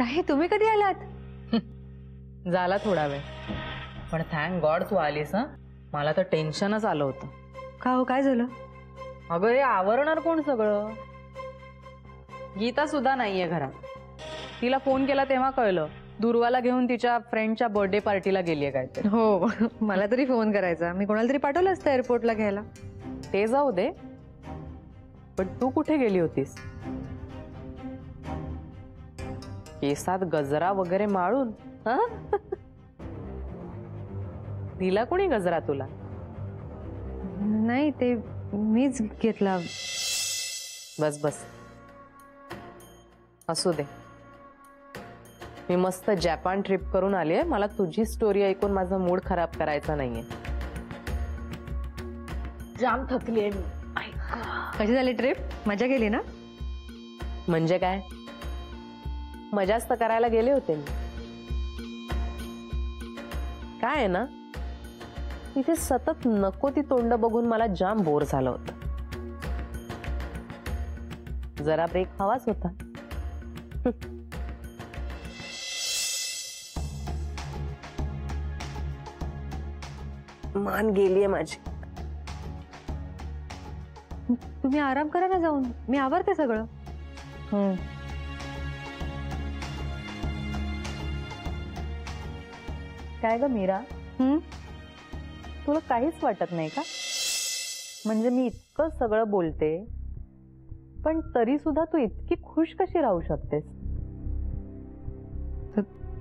नाही, तुम्ही कधी आलात? झाला थोडा वेळ, पण थँक गॉड तू आलीस. हं, मला तर टेन्शनच आलं होतं. का हो, काय झालं? अगं हे आवरणार कोण सगळं? गीता सुद्धा नाहीये घरात. तिला फोन केला तेव्हा कळलं दुर्वाला घेऊन तिच्या फ्रेंडच्या बर्थडे पार्टीला गेलीये काय ते. हो, मला तरी फोन करायचा, मी कोणाला तरी पाठवलं असतं एअरपोर्टला घ्यायला. ते जाऊ दे, पण तू कुठे गेली होतीस? केसात गजरा वगैरे माळून? दिला कोणी गजरा तुला? नाही, ते मीच घेतला. बस बस, असू दे. मी मस्त जपान ट्रिप करून आलीये. मला तुझी स्टोरी ऐकून माझा मूड खराब करायचा नाहीये. जाम थकलीये मी. कशी झाली ट्रिप? मजा केली ना? म्हणजे काय, मजाच तर करायला गेले होते मी. काय आहे ना, तिथे सतत नको ती तोंड बघून मला जाम बोर झालं होतं. जरा ब्रेक हवाच होता. मान गेलीये माझी. तुम्ही आराम करा ना जाऊन, मी आवरते सगळं. काय ग मीरा, तुला काहीच वाटत नाही का? म्हणजे मी इतकं सगळं बोलते, पण तरी सुद्धा तू इतकी खुश कशी राहू शकतेस?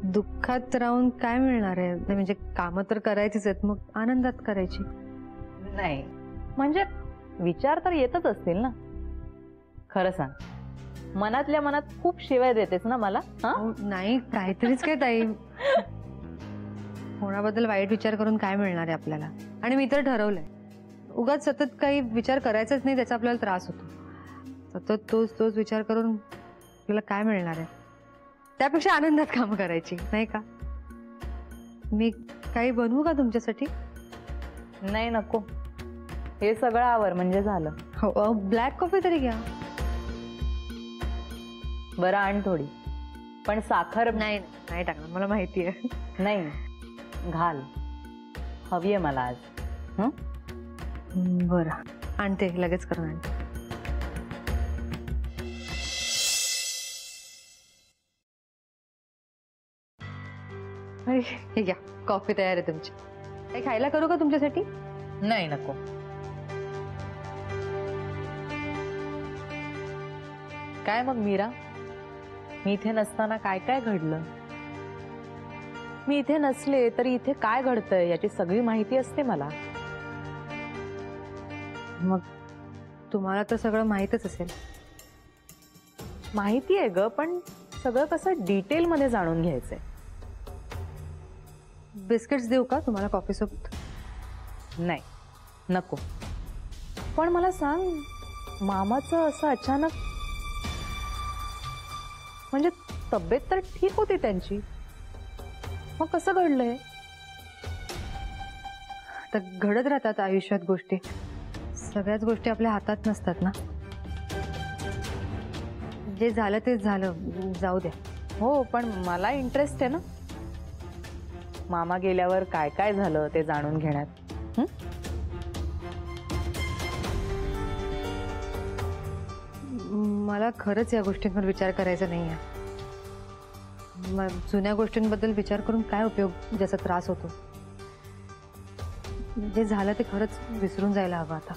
दुःखात राहून काय मिळणार आहे? म्हणजे कामं तर करायचीच आहेत, मग आनंदात करायची. नाही म्हणजे विचार तर येतच असतील ना. खरं सांग, मनातल्या मनात खूप शिवाय देतेस ना मला. नाही, काहीतरीच काय ताई. कोणाबद्दल वाईट विचार करून काय मिळणार आहे आपल्याला? आणि मी तर ठरवलंय, उगाच सतत काही विचार करायचाच नाही, त्याचा आपल्याला त्रास होतो. सतत तोच तोच विचार करून आपल्याला काय मिळणार आहे? त्यापेक्षा आनंदात काम करायची, नाही का? मी काही बनवू का तुमच्यासाठी? नाही नको, हे सगळं आवर म्हणजे झालं. हो, ब्लॅक कॉफी तरी घ्या. बरं आण थोडी, पण साखर नाही नाही टाकणार, मला माहिती आहे. नाही घाल, हवी आहे मला आज. बरं आणते, लगेच करून आणते. हे घ्या, कॉफी तयार आहे तुमची. काही खायला करू का तुमच्यासाठी? नाही नको. काय मग मीरा, मी इथे नसताना काय काय घडलं? मी इथे नसले तरी इथे काय घडतंय याची सगळी माहिती असते मला. मग तुम्हाला तर सगळं माहीतच असेल. माहिती आहे ग, पण सगळं कसं डिटेल मध्ये जाणून घ्यायचंय. बिस्किट्स देऊ का तुम्हाला कॉफी सोबत? नाही नको. पण मला सांग, मामाचं असं अचानक, म्हणजे तब्येत तर ठीक होती त्यांची, मग कसं घडलंय? तर घडत राहतात आयुष्यात गोष्टी, सगळ्याच गोष्टी आपल्या हातात नसतात ना. जे झालं तेच झालं, जाऊ द्या. हो, पण मला इंटरेस्ट आहे ना मामा गेल्यावर काय काय झालं ते जाणून घेण्यात. मला खरंच या गोष्टींवर विचार करायचा नाही आहे. जुन्या गोष्टींबद्दल विचार करून काय उपयोग, ज्याचा त्रास होतो. जे झालं ते खरंच विसरून जायला हवं आता.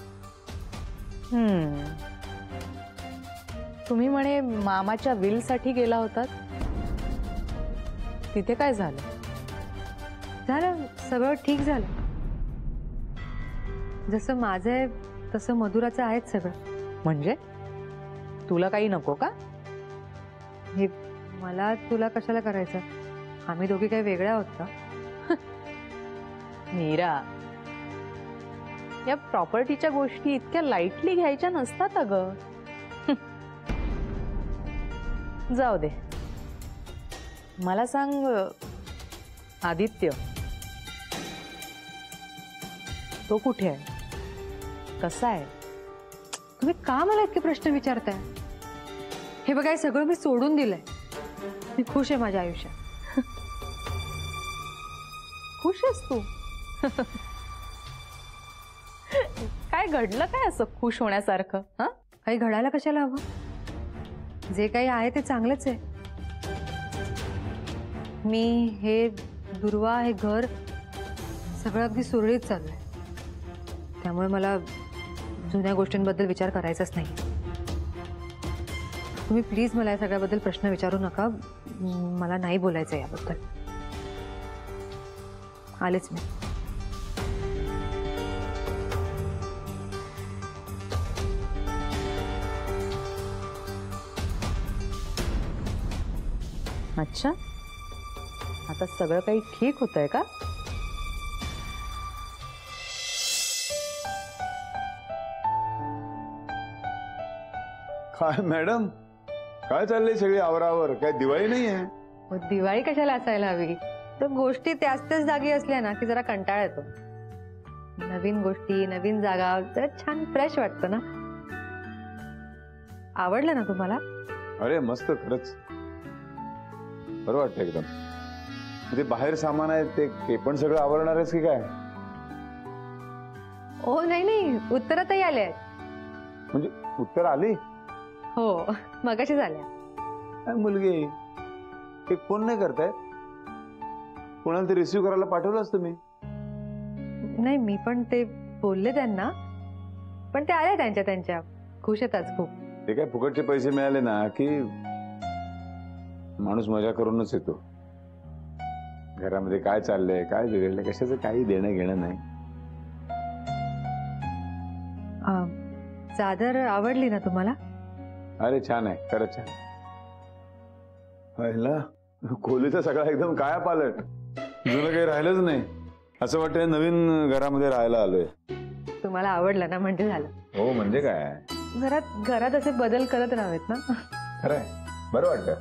तुम्ही म्हणे मामाच्या विल साठी गेला होतात, तिथे काय झालं? झालं, सगळं ठीक झालं. जसं माझं आहे तसं मधुराचं आहेच सगळं. म्हणजे तुला काही नको का? हे मला तुला कशाला करायचं? आम्ही दोघी काही वेगळ्या आहोत का? मीरा, या प्रॉपर्टीच्या गोष्टी इतक्या लाईटली घ्यायच्या नसतात अगं. जाऊ दे. मला सांग, आदित्य तो कुठे आहे, कसा आहे? तुम्ही का मला इतके प्रश्न विचारताय? हे बघा, हे सगळं मी सोडून दिलंय. मी खुश आहे माझ्या आयुष्यात. खुश आहेस तू? काय घडलं काय असं खुश होण्यासारखं? हा, काही घडायला कशाला हवं? जे काही आहे ते चांगलंच आहे. मी, हे दुर्वा, हे घर सगळं अगदी सुरळीत चालू आहे. त्यामुळे मला जुन्या गोष्टींबद्दल विचार करायचाच नाही. तुम्ही प्लीज मला या सगळ्याबद्दल प्रश्न विचारू नका. मला नाही बोलायचं याबद्दल. आलेच मी. अच्छा, आता सगळं काही ठीक होतंय का? काय मॅडम, काय चाललंय सगळी आवरावर? काय दिवाळी नाही आहे? दिवाळी कशाला असायला हवी? तर गोष्टी त्याच त्याच जागी असल्या ना की जरा कंटाळा येतो. नवीन गोष्टी, नवीन जागा, जरा छान फ्रेश वाटतं ना. आवडलं ना तुम्हाला? अरे मस्त, खरंच बरं वाटतं एकदम. ते बाहेर सामान आहे ते पण सगळं आवरणार आहेस की काय? ओ नाही नाही, उत्तरातही आले आहेत. म्हणजे उत्तर आली? हो, मगाशी झाल्या. काय मुलगी, ते फोन नाही करताय? कोणाला ते रिसिव्ह करायला पाठवलं असतं मी. नाही, मी पण ते बोलले त्यांना, पण ते आले त्यांच्या खुश आहेत आज खूप. ते काय फुकटचे पैसे मिळाले ना की माणूस मजा करूनच येतो. घरामध्ये काय चाललंय, काय बिघडलंय, कशाचं काही देणं घेणं नाही. चादर आवडली ना तुम्हाला? अरे छान आहे, खरंच छान. पाहिला, खोलीचा सगळा एकदम काया पालट. जुनं काही राहिलंच नाही. असं वाटतंय नवीन घरामध्ये राहायला आलोय. तुम्हाला आवडलं ना म्हणजे झालं. हो, म्हणजे काय, जरा घरात असे बदल करत राहावेत ना. खरंय, बरं वाटतं.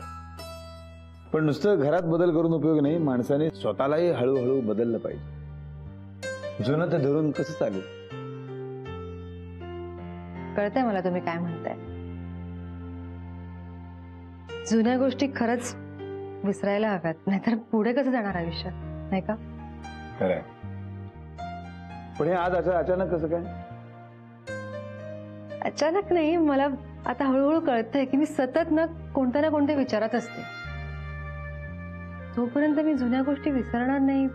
पण नुसतं घरात बदल करून उपयोग नाही, माणसाने स्वतःलाही हळूहळू बदललं पाहिजे. जुनं ते धरून कसं चालेल? कळतंय मला तुम्ही काय म्हणताय. जुन्या गोष्टी खरंच विसरायला हव्यात, नाहीतर पुढे कसं जाणार आयुष्यात, नाही का? खरंय. पण हे आज अचानक कसं काय? अचानक नाही, मला आता हळूहळू कळतंय की मी सतत ना कोणत्या विचारात असते. जोपर्यंत मी जुन्या गोष्टी विसरणार नाही,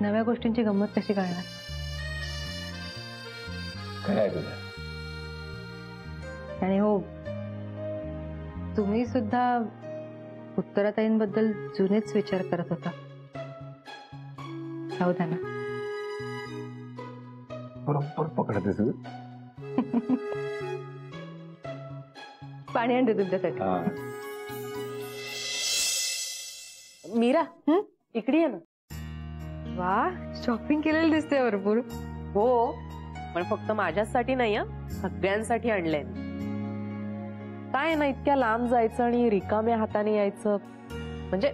नव्या गोष्टींची गंमत कशी कळणार? खरंय तुझं. आणि हो, तुम्ही सुद्धा उत्तराताईंबद्दल जुनेच विचार करत होता. सावधान. बरोबर पकडते तुझं. पाणी आणते तुमच्यासाठी. मीरा, इकडे ये ना. वा, शॉपिंग केलेलं दिसते भरपूर. हो, पण फक्त माझ्यासाठी नाही, सगळ्यांसाठी आणलंय. काय ना, इतक्या लांब जायचं आणि रिकाम्या हाताने यायचं, म्हणजे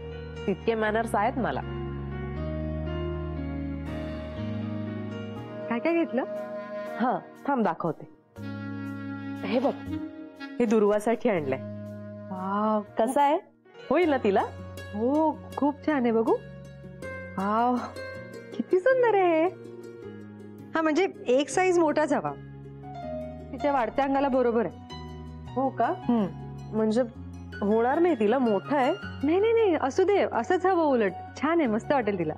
तितके मॅनर्स आहेत मला. काय काय घेतलं? हा, थांब दाखवते. हे बघ, हे दुर्वासाठी आणलंय. वाव, कसं आहे? होईल ना तिला? हो, खूप छान आहे. बघू. वाव, किती सुंदर आहे. हा, म्हणजे एक साईज मोठाच हवा, तिच्या वाढत्या अंगाला बरोबर आहे. हो का? म्हणजे होणार नाही तिला? मोठं आहे. नाही नाही नाही, असू दे, असंच हवं. उलट छान आहे, मस्त वाटेल तिला.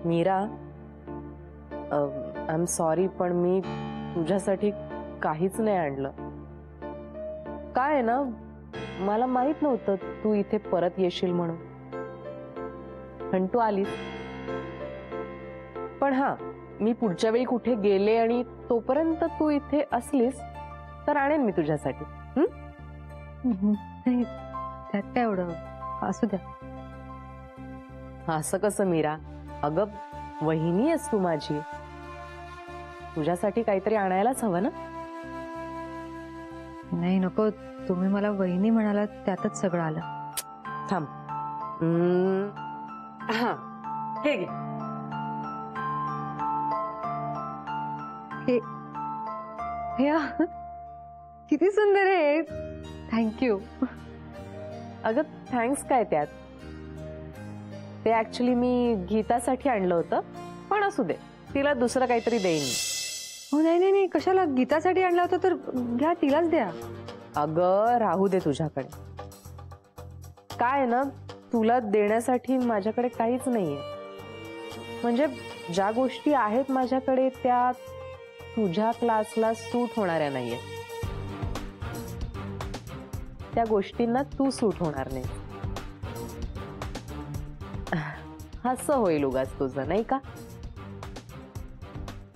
मीरा, आय एम सॉरी, पण मी तुझ्यासाठी काहीच नाही आणलं. काय आहे ना, मला माहित नव्हतं तू इथे परत येशील म्हणून, पण तू आलीस. पण हा, मी पुढच्या वेळी कुठे गेले आणि तोपर्यंत तू इथे असलीस तर आणेन मी तुझ्यासाठी. नाही, त्यात काय एवढं, असू द्या. असं कसं मीरा? अगं, वहिनी आहेस तू माझी, तुझ्यासाठी काहीतरी आणायलाच हवं ना. नाही, नको. तुम्ही मला वहिनी म्हणाला, त्यातच सगळं आलं. थांब. हा, हे घे. या किती सुंदर आहे. थँक्यू. अगं थँक्स काय त्यात, ते ऍक्च्युली मी गीतासाठी आणलं होतं, पण असू दे, तिला दुसरं काहीतरी देईन. हो नाही नाही नाही, कशाला, गीतासाठी आणला होता तर घ्या, तिलाच द्या. अगं राहू दे तुझ्याकडे. काय ना, तुला देण्यासाठी माझ्याकडे काहीच नाहीये. म्हणजे ज्या गोष्टी आहेत माझ्याकडे त्या तुझ्या क्लासला सूट होणाऱ्या नाहीये. त्या गोष्टींना तू सूट होणार नाही. असं होईल उगाच तुझं, नाही का?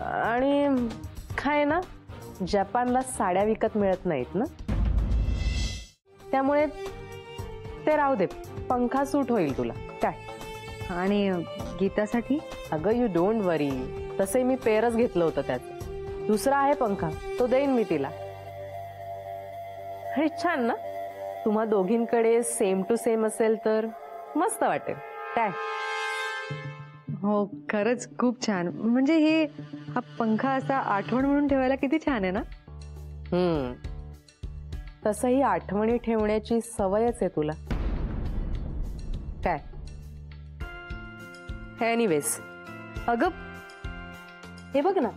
आणि काय ना, जपानला साड्या विकत मिळत नाहीत ना, त्यामुळे ते राहू दे. पंखा सूट होईल तुला. काय? आणि गीतासाठी? अगं यू डोंट वरी, तसे मी पेरच घेतलं होतं त्याचं. दुसरा आहे पंखा, तो देईन मी तिला. आणि छान ना, तुम्हा दोघींकडे सेम टू सेम असेल तर मस्त वाटेल. काय? हो खरंच खूप छान. म्हणजे हे हा पंखा असा आठवण म्हणून ठेवायला किती छान आहे ना. तसंही आठवणी ठेवण्याची सवयच आहे तुला. काय? एनिवेज, अगं हे बघ ना,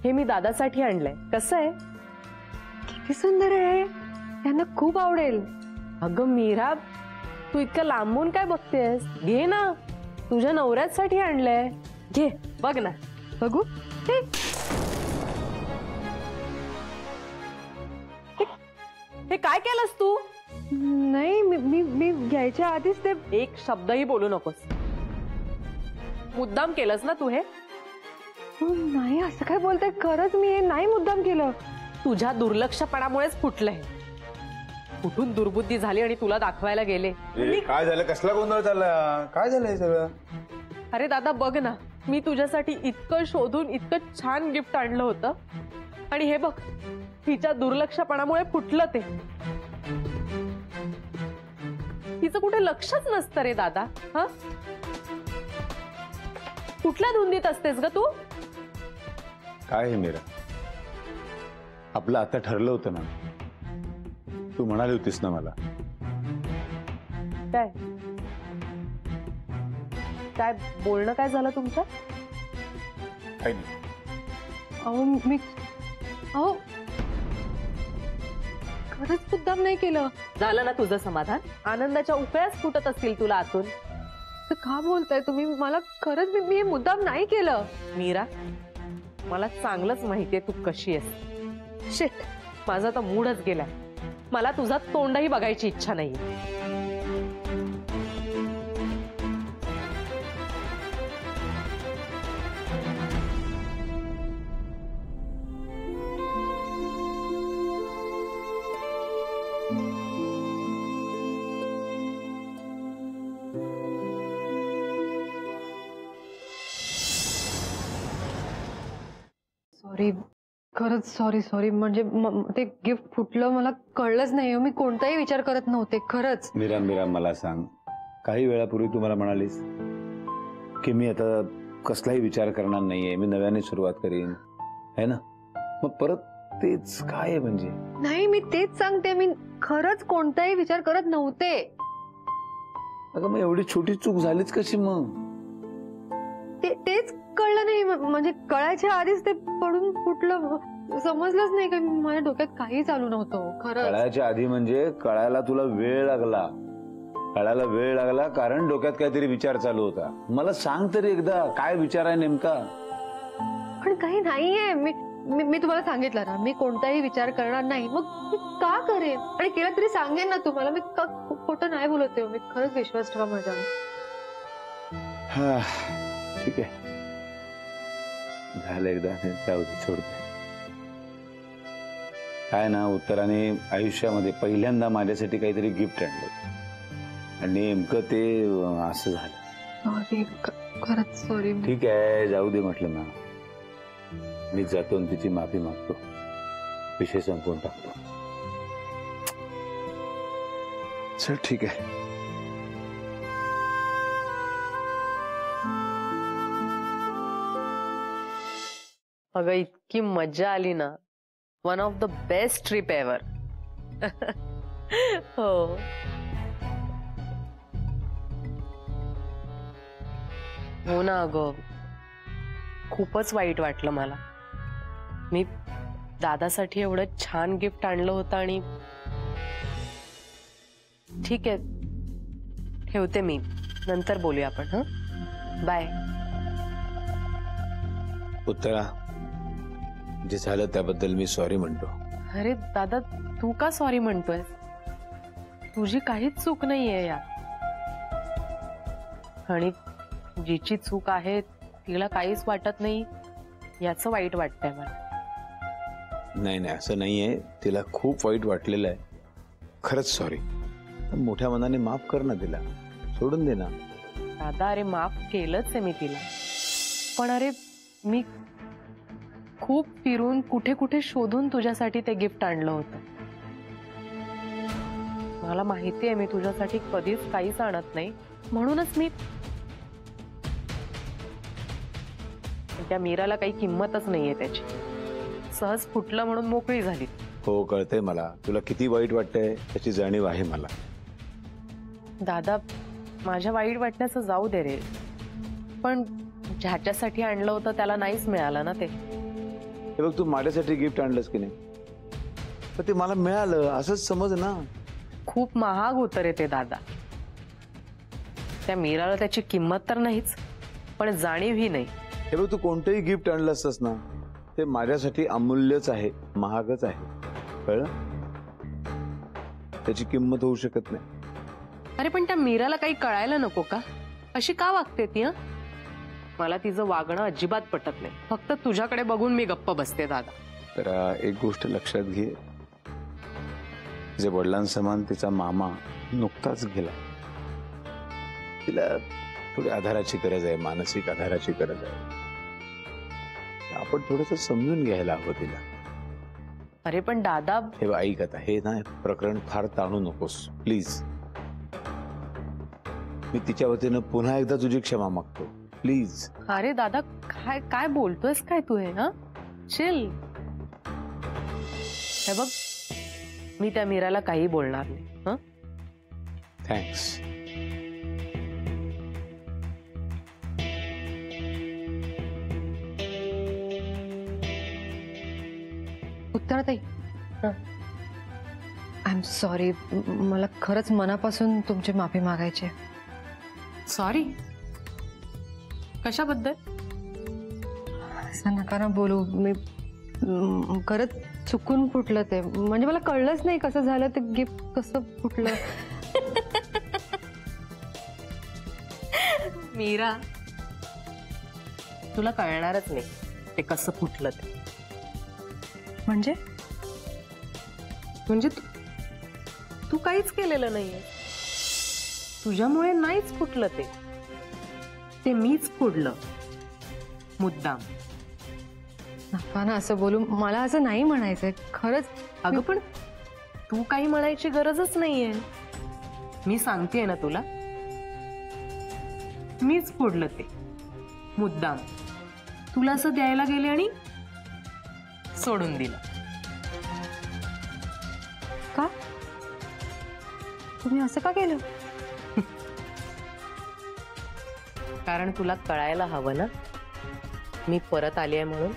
हे मी दादासाठी आणलंय. कसं आहे? किती सुंदर आहे, त्यांना खूप आवडेल. अगं मीरा, तू इतकं लांबून काय बघतेस? घे ना, तुझ्या नवऱ्यासाठी आणलंय. घे, बघ ना. बघू. हे हे काय केलंस तू? नाही, मी घ्यायच्या आधीच ते. एक शब्दही बोलू नकोस. मुद्दाम केलंस ना तू हे? नाही, असं काय बोलताय? खरंच मी हे नाही मुद्दाम केलं. तुझ्या दुर्लक्षपणामुळेच फुटलंय. कुठून दुर्बुद्धी झाली आणि तुला दाखवायला गेले. काय झालं? कसला गोंधळ चालला? काय झालंय सगळं? अरे दादा बघ ना, मी तुझ्यासाठी इतकं शोधून इतकं छान गिफ्ट आणलं होतं आणि हे बघ, तिच्या दुर्लक्षपणामुळे फुटलं ते. तिचं कुठे लक्षच नसतं रे दादा. हा, कुठल्या धुंदीत असतेस ग तू? काय हे मीरा, आपलं आता ठरलं होतं ना. तू म्हणाली होतीस ना मला. काय काय बोलणं काय झालं तुमच्या? काही नाही. अहो खरंच मुद्दाम नाही केलं. झालं ना तुझं समाधान? आनंदाच्या उकळ्याच फुटत असतील तुला आतून. तर का बोलताय तुम्ही? मला खरंच, मी हे मुद्दाम नाही केलं. मीरा, मला चांगलंच माहितीये तू कशी आहेस. शिट, माझा तर मूडच गेलाय. मला तुझा तोंडही बघायची इच्छा नाही. सॉरी, खरंच सॉरी. म्हणजे ते गिफ्ट फुटलं, मला कळलंच नाही. मी कोणताही विचार करत नव्हते खरंच. मीरा, मला सांग, काही वेळापूर्वी तू मला म्हणालीस की मी आता कसलाही विचार करणार नाहीये, मी नव्याने सुरुवात करीन, है ना? मग परत तेच काय आहे? म्हणजे नाही, मी तेच सांगते, मी खरंच कोणताही विचार करत नव्हते. अगं मग एवढी छोटी चूक झालीच कशी मग? तेच कळलं नाही. म्हणजे कळायच्या आधीच ते पडून फुटलं. समजलंच नाही का, माझ्या डोक्यात काही चालू नव्हतं खरं. कळायच्या आधी म्हणजे कळायला तुला वेळ लागला. कळायला वेळ लागला कारण डोक्यात काहीतरी विचार चालू होता. मला सांग तरी एकदा, काय विचार आहे नेमका? पण काही नाहीये. मी तुम्हाला सांगितलं ना, मी कोणताही विचार करणार नाही. मग मी का करेन? आणि केलं तरी सांगेन ना तुम्हाला. मी खोटं नाही बोलते. मी खरंच, विश्वास ठेवा माझ्यावर. ठीक आहे, झालं एकदा, जाऊ दे, सोडते. काय ना, उत्तराने आयुष्यामध्ये पहिल्यांदा माझ्यासाठी काहीतरी गिफ्ट आणलं आणि नेमकं ते असं झालं. खरंच सॉरी. ठीक आहे, जाऊ दे म्हटलं ना. मी जातो आणि तिची माफी मागतो, विषय संपवून टाकतो. चल ठीक आहे. अगं इतकी मजा आली ना. One of the best trip ever. हो. हो ना अगं, खूपच वाईट वाटलं मला. मी दादासाठी एवढं छान गिफ्ट आणलं होतं आणि ठीक आहे, ठेवते मी. नंतर बोलूया आपण. हं, बाय. उत्तरा, जे झालं त्याबद्दल मी सॉरी म्हणतो. अरे दादा, तू का सॉरी म्हणतोय? तुझी काहीच चूक नाहीये यात. आणि जिची चूक आहे तिला काहीच वाटत नाही याचं वाईट वाटतंय मला. नाही नाही, असं नाहीये. तिला खूप वाईट वाटलेलं आहे. खरंच सॉरी. मोठ्या मनाने माफ कर ना तिला. सोडून दे ना. दादा, अरे माफ केलंच आहे मी तिला. पण अरे मी खूप फिरून कुठे कुठे शोधून तुझ्यासाठी ते गिफ्ट आणलं होतं. मला माहिती आहे मी तुझ्यासाठी कधीच काहीच आणत नाही, म्हणूनच मी त्या मीराला काही किंमतच नाहीये त्याची. सहज फुटलं म्हणून मोकळी झाली. हो, कळतंय मला तुला किती वाईट वाटतंय, त्याची जाणीव आहे मला. दादा, माझ्या वाईट वाटण्याचं जाऊ दे रे, पण ज्याच्यासाठी आणलं होतं त्याला नाहीच मिळालं ना ते. हे बघ, तू माझ्यासाठी गिफ्ट आणलंस की नाही, पण ते मला मिळालं असंच समज ना. खूप महाग होतं रे ते दादा. त्या मीराला त्याची किंमत तर नाहीच, पण जाणीवही नाही. हे बघ, तू कोणतंही गिफ्ट आणलं असतंस ना, ते माझ्यासाठी अमूल्यच आहे, महागच आहे. कळलं? त्याची किंमत होऊ शकत नाही. अरे पण त्या मीराला काही कळायला नको का? अशी का वागते ती? मला तिचं वागणं अजिबात पटत नाही. फक्त तुझ्याकडे बघून मी गप्प बसते दादा. तर एक गोष्ट लक्षात घे, जे वडिलांसमान तिचा मामा नुकताच गेला. तिला थोडी आधाराची गरज आहे, मानसिक आधाराची गरज आहे. आपण थोडंसं समजून घ्यायला हवं तिला. अरे पण दादा, हे बघ, ऐक आता, हे ना प्रकरण फार ताणू नकोस प्लीज. मी तिच्या वतीनं पुन्हा एकदा तुझी क्षमा मागतो, प्लीज. अरे दादा, काय काय बोलतोयस काय तू? हे हा चिल. हे बघ, मी त्या मीराला काही बोलणार नाही. हं, थँक्स. उत्तराताई, आय एम सॉरी. मला खरंच मनापासून तुमची माफी मागायची आहे. सॉरी? कशाबद्दल? असं नका ना बोलू. मी खरंच चुकून फुटलं ते. म्हणजे मला कळलंच नाही कसं झालं ते गिफ्ट कसं फुटलं. मीरा, तुला कळणारच नाही ते कसं फुटलं ते. म्हणजे तू काहीच केलेलं नाहीये. तुझ्यामुळे नाहीच फुटलं ते. ते मीच फोडलं मुद्दाम. नका ना असं बोलू. मला असं नाही म्हणायचंय खरंच. अगं पण तू काही म्हणायची गरजच नाहीये. मी सांगतेय ना तुला, मीच फोडलं ते मुद्दाम. तुला असं द्यायला गेले आणि सोडून दिलं. का? तुम्ही असं का केलं? कारण तुला कळायला हवं ना, मी परत आली आहे म्हणून.